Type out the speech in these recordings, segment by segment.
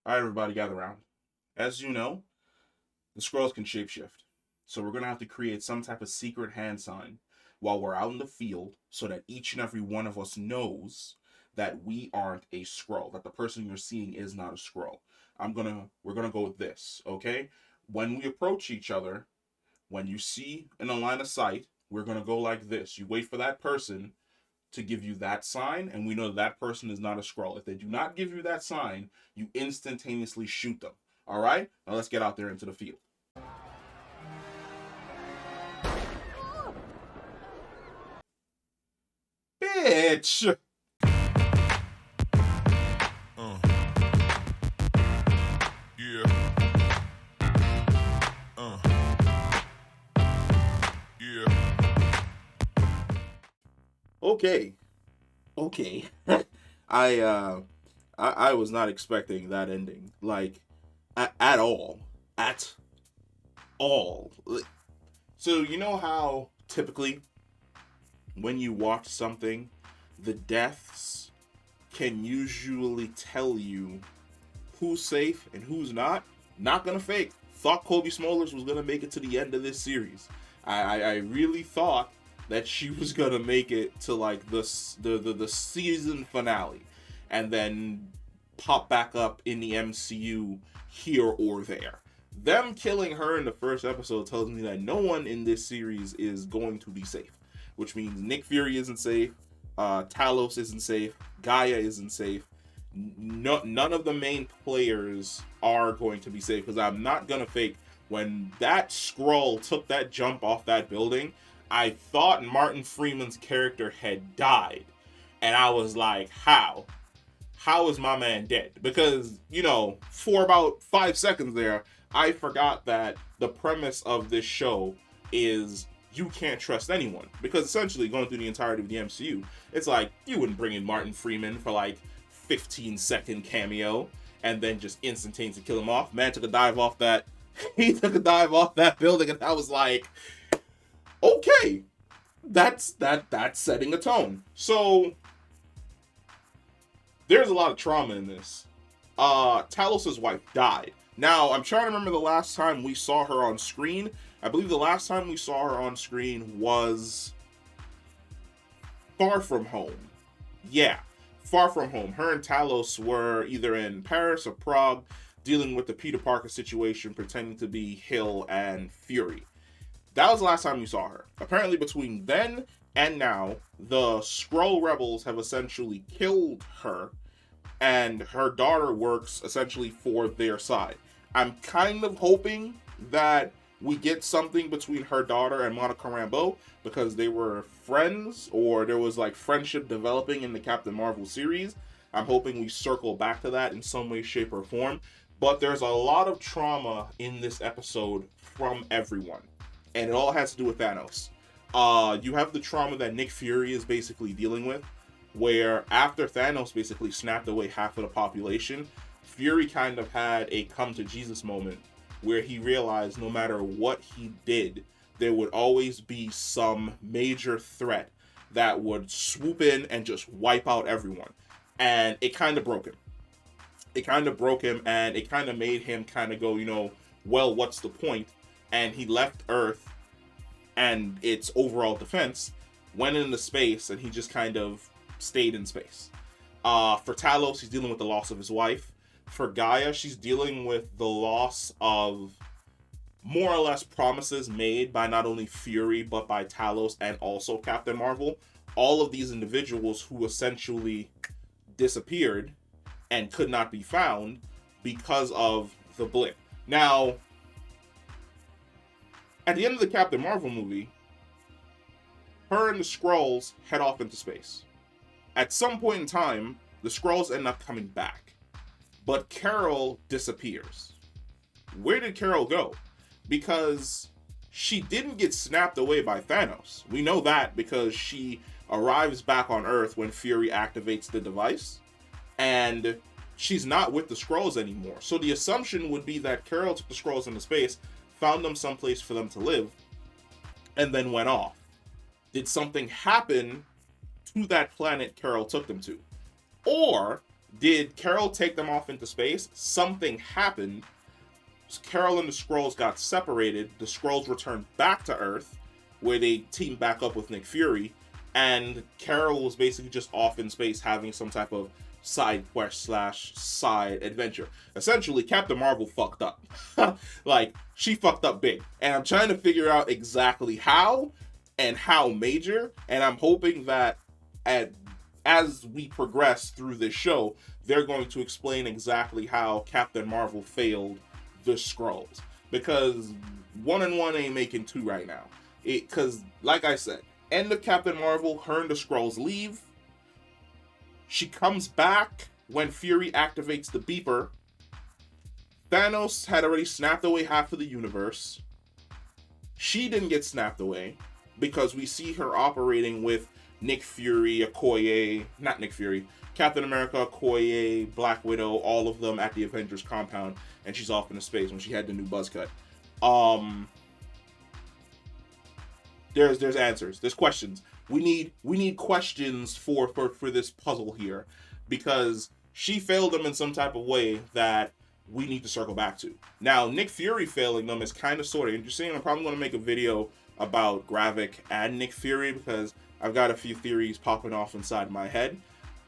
All right, everybody, gather around. As you know, the Skrulls can shapeshift. So we're going to have to create some type of secret hand sign while we're out in the field so that each and every one of us knows that we aren't a Skrull, that the person you're seeing is not a Skrull. We're gonna go with this, okay? When we approach each other, when you see in a line of sight, we're gonna go like this. You wait for that person to give you that sign, and we know that person is not a Skrull. If they do not give you that sign, you instantaneously shoot them. All right? Now let's get out there into the field. Bitch! Uh, yeah. Yeah. Okay. Okay. I uh I was not expecting that ending. Like at all. At all. So you know how typically when you watch something, the deaths can usually tell you who's safe and who's not. Not gonna fake. Thought Kobe Smulders was gonna make it to the end of this series. I really thought that she was gonna make it to like the season finale, and then pop back up in the MCU here or there. Them killing her in the first episode tells me that no one in this series is going to be safe, which means Nick Fury isn't safe, Talos isn't safe, Gaia isn't safe. None of the main players are going to be safe, because I'm not gonna fake. When that Skrull took that jump off that building, I thought Martin Freeman's character had died, and I was like, how is my man dead? Because, for about 5 seconds there, I forgot that the premise of this show is you can't trust anyone. Because essentially, going through the entirety of the MCU, it's like, you wouldn't bring in Martin Freeman for like 15-second cameo and then just instantaneously kill him off. Man took a dive off that he took a dive off that building, and I was like, okay, that's setting a tone. So there's a lot of trauma in this. Talos' wife died. Now, I'm trying to remember the last time we saw her on screen. I believe the last time we saw her on screen was Far From Home. Yeah, Far From Home. Her and Talos were either in Paris or Prague, dealing with the Peter Parker situation, pretending to be Hill and Fury. That was the last time we saw her. Apparently, between then and now, the Skrull rebels have essentially killed her, and her daughter works essentially for their side. I'm kind of hoping that we get something between her daughter and Monica Rambeau, because they were friends, or there was like friendship developing in the Captain Marvel series. I'm hoping we circle back to that in some way, shape, or form. But there's a lot of trauma in this episode from everyone, and it all has to do with Thanos. You have the trauma that Nick Fury is basically dealing with, where after Thanos basically snapped away half of the population, Fury kind of had a come to Jesus moment where he realized no matter what he did, there would always be some major threat that would swoop in and just wipe out everyone. And it kind of broke him. And it kind of made him kind of go, well, what's the point? And he left Earth and its overall defense, went into space, and he just kind of stayed in space. For Talos, he's dealing with the loss of his wife. For Gaia, she's dealing with the loss of more or less promises made by not only Fury, but by Talos and also Captain Marvel. All of these individuals who essentially disappeared and could not be found because of the blip. Now, at the end of the Captain Marvel movie, her and the Skrulls head off into space. At some point in time, the Skrulls end up coming back. But Carol disappears. Where did Carol go? Because she didn't get snapped away by Thanos. We know that because she arrives back on Earth when Fury activates the device, and she's not with the Skrulls anymore. So the assumption would be that Carol took the Skrulls into space, found them someplace for them to live, and then went off. Did something happen to that planet Carol took them to? Or Did Carol take them off into space? Something happened. Carol and the Skrulls got separated. The Skrulls returned back to Earth, where they teamed back up with Nick Fury, and Carol was basically just off in space having some type of side quest slash side adventure. Essentially, Captain Marvel fucked up. Like, she fucked up big. And I'm trying to figure out exactly how and how major, and I'm hoping that as we progress through this show, they're going to explain exactly how Captain Marvel failed the Skrulls. Because 1 and 1 ain't making 2 right now. Because, like I said, end of Captain Marvel, her and the Skrulls leave. She comes back when Fury activates the beeper. Thanos had already snapped away half of the universe. She didn't get snapped away because we see her operating with Nick Fury, Okoye, not Nick Fury, Captain America, Okoye, Black Widow, all of them at the Avengers compound, and she's off into space when she had the new buzz cut. There's answers. There's questions. We need questions for this puzzle here, because she failed them in some type of way that we need to circle back to. Now, Nick Fury failing them is kind of sort of interesting. I'm probably going to make a video about Gravik and Nick Fury because I've got a few theories popping off inside my head.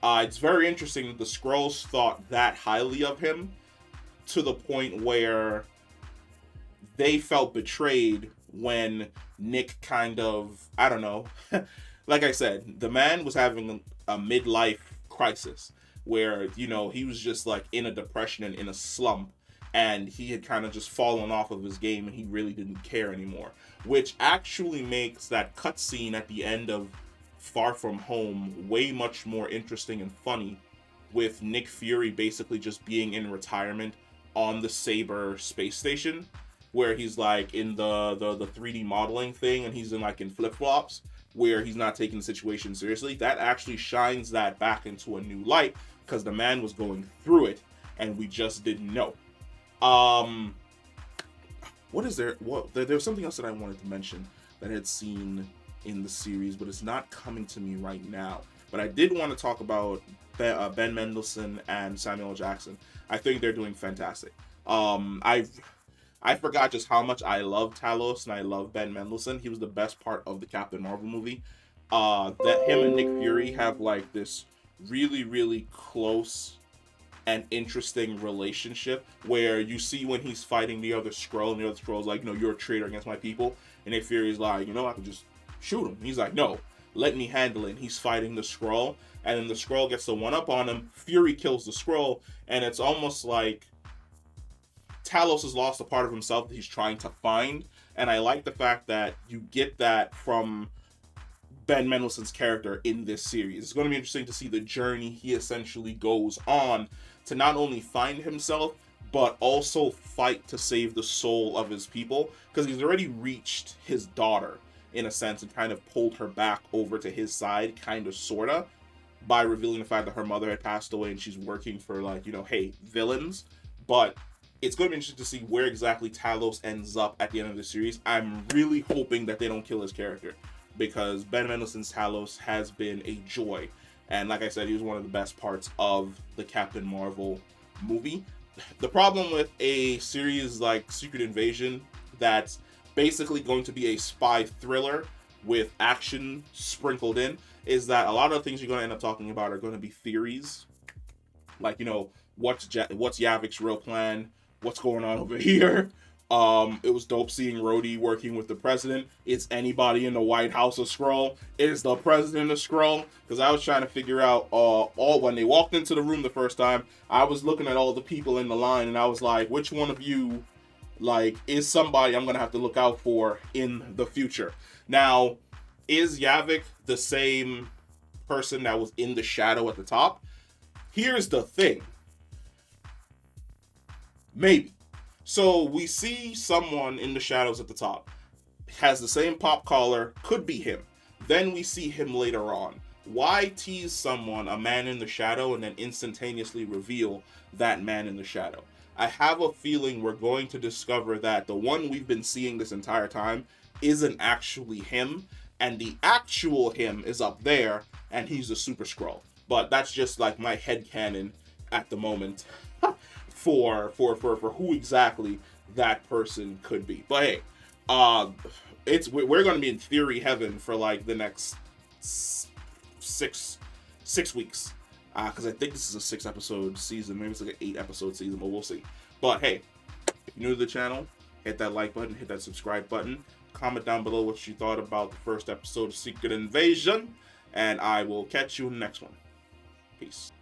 It's very interesting that the Skrulls thought that highly of him to the point where they felt betrayed when Nick kind of, I don't know, like I said, the man was having a midlife crisis where, you know, he was just like in a depression and in a slump, and he had kind of just fallen off of his game and he really didn't care anymore, which actually makes that cutscene at the end of Far From Home way much more interesting and funny, with Nick Fury basically just being in retirement on the Saber space station, where he's like in the 3D modeling thing and he's in flip-flops, where he's not taking the situation seriously. That actually shines that back into a new light because the man was going through it and we just didn't know. What is there? There's something else that I wanted to mention that I had seen in the series, but it's not coming to me right now. But I did want to talk about Ben Mendelsohn and Samuel L. Jackson. I think they're doing fantastic. I forgot just how much I love Talos and I love Ben Mendelsohn. He was the best part of the Captain Marvel movie. That him and Nick Fury have like this really, really close and interesting relationship where you see when he's fighting the other Skrull and the other Skrull's like, no, you're a traitor against my people. And Nick Fury's like, you know, I can just shoot him. He's like, no, let me handle it. And he's fighting the Skrull, and then the Skrull gets the one up on him. Fury kills the Skrull, and it's almost like Talos has lost a part of himself that he's trying to find. And I like the fact that you get that from Ben Mendelsohn's character in this series. It's going to be interesting to see the journey he essentially goes on to not only find himself, but also fight to save the soul of his people, because he's already reached his daughter in a sense and kind of pulled her back over to his side, kind of, sorta, by revealing the fact that her mother had passed away and she's working for, like, you know, hey, villains. But it's going to be interesting to see where exactly Talos ends up at the end of the series. I'm really hoping that they don't kill his character, because Ben Mendelsohn's Talos has been a joy. And like I said, he was one of the best parts of the Captain Marvel movie. The problem with a series like Secret Invasion that's basically going to be a spy thriller with action sprinkled in is that a lot of the things you're going to end up talking about are going to be theories. Like, you know, what's Yavik's real plan? What's going on over here? It was dope seeing Rhodey working with the president. Is anybody in the White House a Skrull? Is the president a Skrull? Because I was trying to figure out all when they walked into the room the first time, I was looking at all the people in the line and I was like, which one of you, like, is somebody I'm gonna have to look out for in the future? Now, is Yavik the same person that was in the shadow at the top? Here's the thing. Maybe. So we see someone in the shadows at the top, has the same pop collar, could be him. Then we see him later on. Why tease someone, a man in the shadow, and then instantaneously reveal that man in the shadow? I have a feeling we're going to discover that the one we've been seeing this entire time isn't actually him, and the actual him is up there, and he's a Super Skrull. But that's just like my headcanon at the moment for who exactly that person could be. But hey, we're going to be in theory heaven for like the next six weeks, because I think this is a 6 episode season. Maybe it's like an 8 episode season, but we'll see. But hey, if you're new to the channel, hit that like button, hit that subscribe button, comment down below what you thought about the first episode of Secret Invasion, and I will catch you in the next one. Peace.